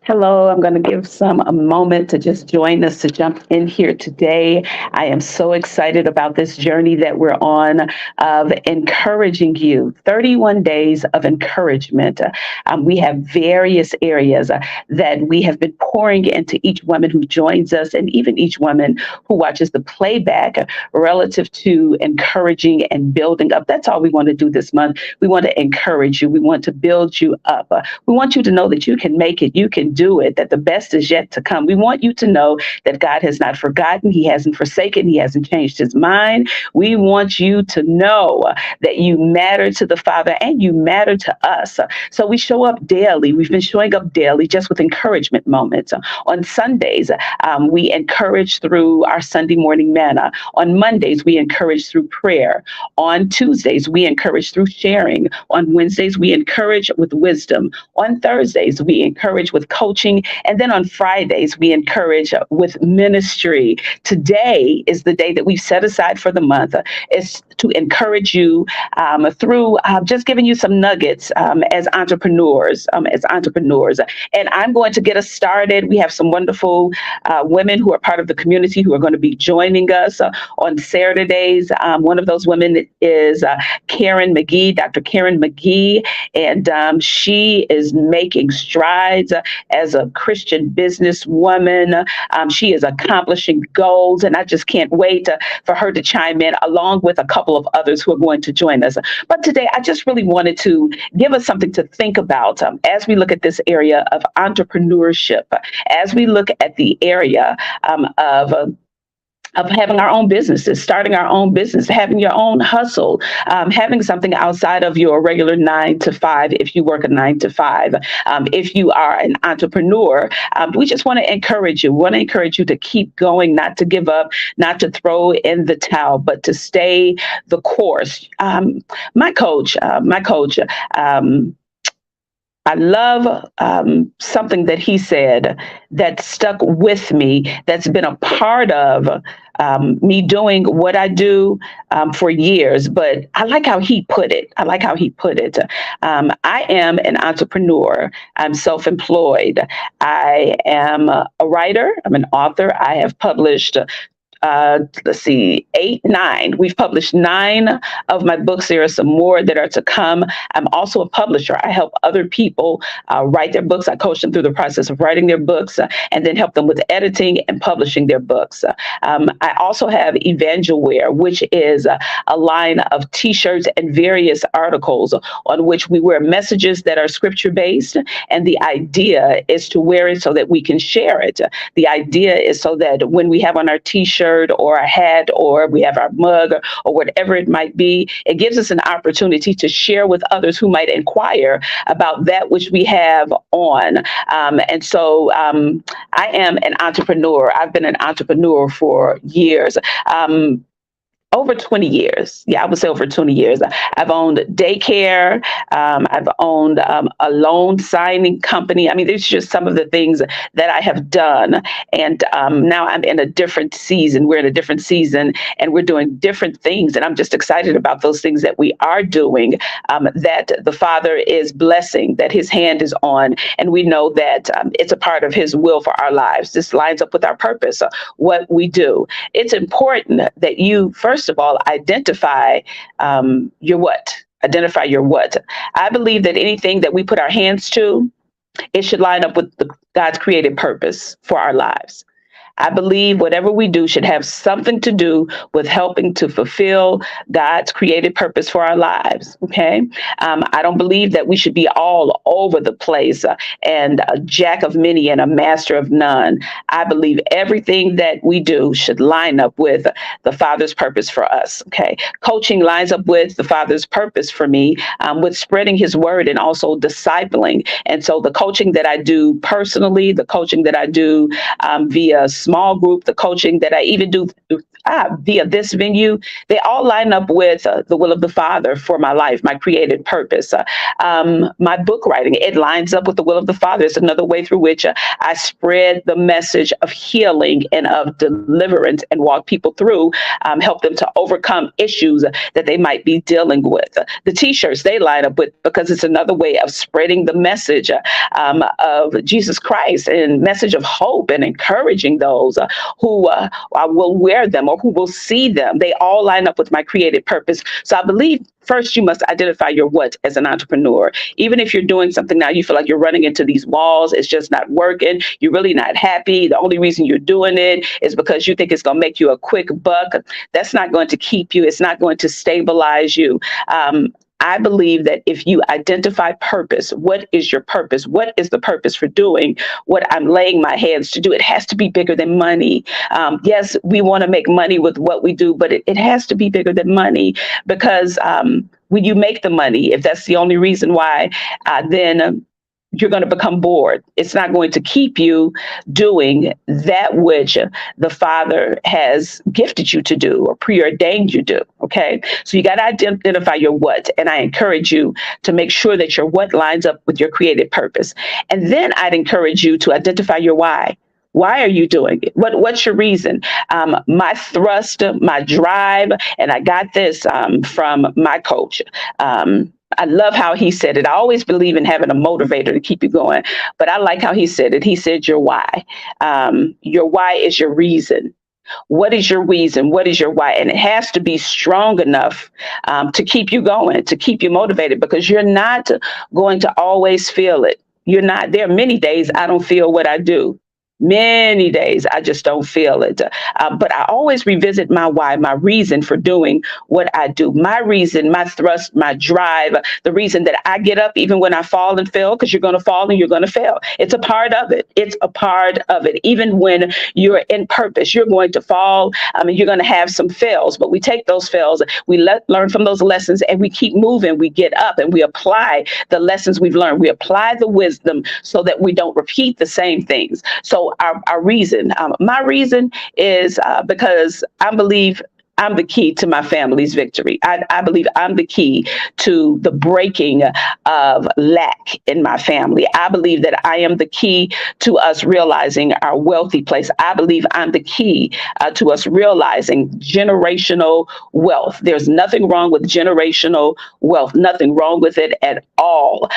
Hello, I'm going to give some a moment to just join us to jump in here today. I am so excited about this journey that we're on of encouraging you. 31 days of encouragement. We have various areas that we have been pouring into each woman who joins us and even each woman who watches the playback relative to encouraging and building up. That's all we want to do this month. We want to encourage you. We want to build you up. We want you to know that you can make it, you can do it, that the best is yet to come. We want you to know that God has not forgotten, He hasn't forsaken, He hasn't changed His mind. We want you to know that you matter to the Father and you matter to us. So we show up daily. We've been showing up daily just with encouragement moments. On Sundays, we encourage through our Sunday morning manna. On Mondays, we encourage through prayer. On Tuesdays, we encourage through sharing. On Wednesdays, we encourage with wisdom. On Thursdays, we encourage with coaching. And then on Fridays, we encourage with ministry. Today is the day that we've set aside for the month. It's to encourage you through just giving you some nuggets as entrepreneurs. And I'm going to get us started. We have some wonderful women who are part of the community who are going to be joining us on Saturdays. One of those women is Karen McGee, Dr. Karen McGee, and she is making strides as a Christian businesswoman. She is accomplishing goals, and I just can't wait for her to chime in along with a couple of others who are going to join us. But today, I just really wanted to give us something to think about as we look at this area of entrepreneurship, as we look at the area of having our own businesses, starting our own business, having your own hustle, having something outside of your regular 9 to 5 if you work a 9 to 5. If you are an entrepreneur, we just want to encourage you. We want to encourage you to keep going, not to give up, not to throw in the towel, but to stay the course. My coach, I love something that he said that stuck with me, that's been a part of me doing what I do for years. But I like how he put it. I am an entrepreneur. I'm self-employed. I am a writer. I'm an author. I have published let's see, 8, 9. We've published 9 of my books. There are some more that are to come. I'm also a publisher. I help other people write their books. I coach them through the process of writing their books and then help them with editing and publishing their books. I also have EvangelWear, which is a line of T-shirts and various articles on which we wear messages that are scripture-based. And the idea is to wear it so that we can share it. The idea is so that when we have on our T-shirt or a hat, or we have our mug, or whatever it might be, it gives us an opportunity to share with others who might inquire about that which we have on. And so I am an entrepreneur. I've been an entrepreneur for years. Over 20 years. Yeah, I would say over 20 years. I've owned daycare. I've owned a loan signing company. I mean, there's just some of the things that I have done. And now I'm in a different season. We're in a different season and we're doing different things. And I'm just excited about those things that we are doing, that the Father is blessing, that His hand is on. And we know that it's a part of His will for our lives. This lines up with our purpose, what we do. It's important that you, first of all, identify your what. Identify your what. I believe that anything that we put our hands to, it should line up with God's created purpose for our lives. I believe whatever we do should have something to do with helping to fulfill God's created purpose for our lives. Okay. I don't believe that we should be all over the place and a jack of many and a master of none. I believe everything that we do should line up with the Father's purpose for us. Okay. Coaching lines up with the Father's purpose for me, with spreading His word and also discipling. And so the coaching that I do personally, the coaching that I do via small group, the coaching that I even do via this venue, they all line up with the will of the Father for my life, my created purpose. My book writing, it lines up with the will of the Father. It's another way through which I spread the message of healing and of deliverance and walk people through, help them to overcome issues that they might be dealing with. The t-shirts, they line up with, because it's another way of spreading the message of Jesus Christ and message of hope and encouraging those who will wear them or who will see them. They all line up with my created purpose. So I believe first you must identify your what as an entrepreneur. Even if you're doing something now, you feel like you're running into these walls, it's just not working, you're really not happy. The only reason you're doing it is because you think it's going to make you a quick buck. That's not going to keep you. It's not going to stabilize you. I believe that if you identify purpose, what is your purpose? What is the purpose for doing what I'm laying my hands to do? It has to be bigger than money. Yes, we want to make money with what we do, but it has to be bigger than money, because when you make the money, if that's the only reason why, then you're going to become bored. It's not going to keep you doing that which the Father has gifted you to do or preordained you to do. Okay. So you got to identify your what. And I encourage you to make sure that your what lines up with your created purpose. And then I'd encourage you to identify your why. Why are you doing it? What's your reason? My thrust, my drive, and I got this from my coach. I love how he said it. I always believe in having a motivator to keep you going, but I like how he said it. He said your why. Your why is your reason. What is your reason? What is your why? And it has to be strong enough to keep you going, to keep you motivated, because you're not going to always feel it. You're not. There are many days I don't feel what I do. Many days I just don't feel it. But I always revisit my why, my reason for doing what I do, my reason, my thrust, my drive, the reason that I get up even when I fall and fail, because you're going to fall and you're going to fail. It's a part of it. It's a part of it. Even when you're in purpose, you're going to fall. You're going to have some fails, but we take those fails, we learn from those lessons, and we keep moving. We get up and we apply the lessons we've learned. We apply the wisdom so that we don't repeat the same things. So our reason, my reason is because I believe I'm the key to my family's victory. I believe I'm the key to the breaking of lack in my family. I believe that I am the key to us realizing our wealthy place. I believe I'm the key to us realizing generational wealth. There's nothing wrong with generational wealth, nothing wrong with it at all.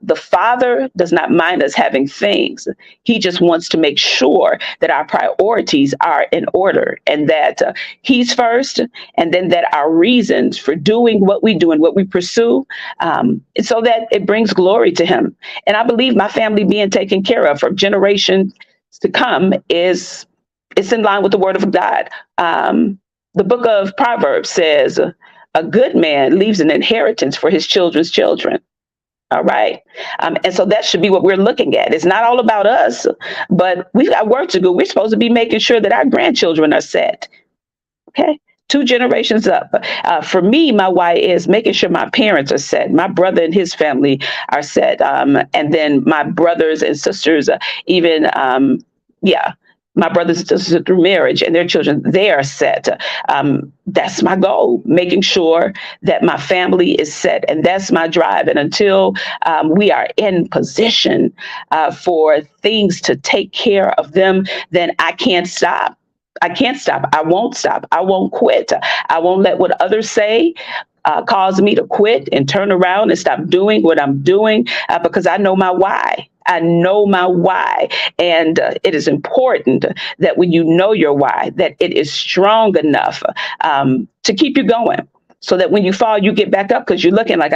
The Father does not mind us having things. He just wants to make sure that our priorities are in order and that He's first, and then that our reasons for doing what we do and what we pursue, so that it brings glory to Him. And I believe my family being taken care of for generations to come it's in line with the Word of God. The book of Proverbs says, a good man leaves an inheritance for his children's children. All right. And so that should be what we're looking at. It's not all about us, but we've got work to do. We're supposed to be making sure that our grandchildren are set. Okay. 2 generations up. For me, my why is making sure my parents are set. My brother and his family are set. And then my brothers and sisters, my brothers and sisters through marriage and their children, they are set. That's my goal, making sure that my family is set. And that's my drive. And until we are in position for things to take care of them, then I can't stop. I can't stop. I won't stop. I won't quit. I won't let what others say cause me to quit and turn around and stop doing what I'm doing, because I know my why. I know my why. And it is important that when you know your why, that it is strong enough to keep you going. So that when you fall, you get back up, because you're looking like,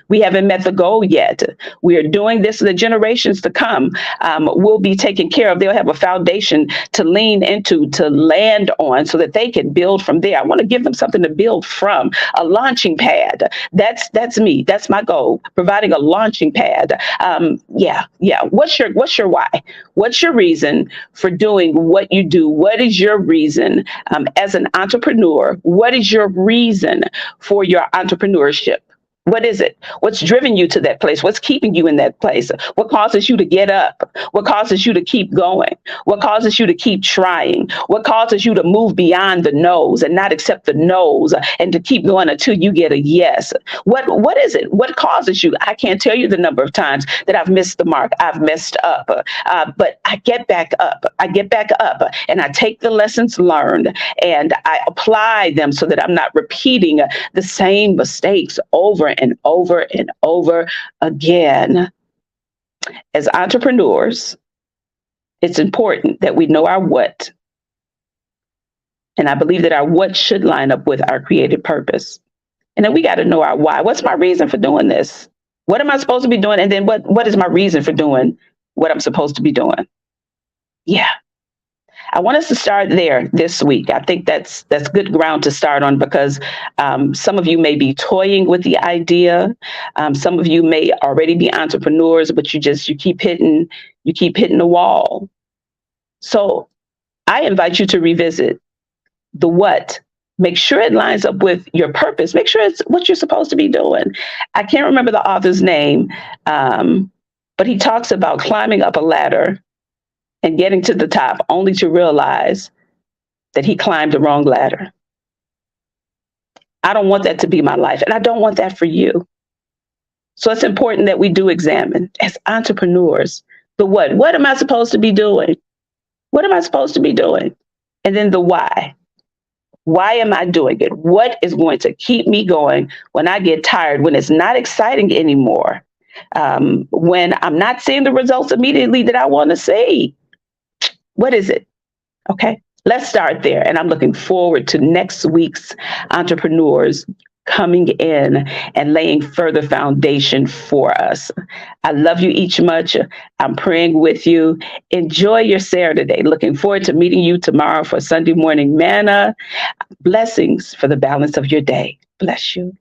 we haven't met the goal yet. We are doing this. The generations to come will be taken care of. They'll have a foundation to lean into, to land on, so that they can build from there. I want to give them something to build from, a launching pad. That's me. That's my goal, providing a launching pad. What's your why? What's your reason for doing what you do? What is your reason as an entrepreneur? What is your reason for your entrepreneurship? What is it? What's driven you to that place? What's keeping you in that place? What causes you to get up? What causes you to keep going? What causes you to keep trying? What causes you to move beyond the no's and not accept the no's and to keep going until you get a yes? What is it? What causes you? I can't tell you the number of times that I've missed the mark. I've messed up, but I get back up. I get back up and I take the lessons learned and I apply them so that I'm not repeating the same mistakes over and over and over again. As entrepreneurs, it's important that we know our what. And I believe that our what should line up with our created purpose. And then we got to know our why. What's my reason for doing this? What am I supposed to be doing? And then what is my reason for doing what I'm supposed to be doing? Yeah. I want us to start there this week. I think that's good ground to start on because some of you may be toying with the idea. Some of you may already be entrepreneurs, but you keep hitting the wall. So I invite you to revisit the what. Make sure it lines up with your purpose. Make sure it's what you're supposed to be doing. I can't remember the author's name, but he talks about climbing up a ladder and getting to the top only to realize that he climbed the wrong ladder. I don't want that to be my life, and I don't want that for you. So it's important that we do examine as entrepreneurs the what. What am I supposed to be doing? What am I supposed to be doing? And then the why. Why am I doing it? What is going to keep me going when I get tired, when it's not exciting anymore, when I'm not seeing the results immediately that I want to see? What is it? Okay, let's start there. And I'm looking forward to next week's entrepreneurs coming in and laying further foundation for us. I love you each much. I'm praying with you. Enjoy your Saturday. Looking forward to meeting you tomorrow for Sunday Morning Manna. Blessings for the balance of your day. Bless you.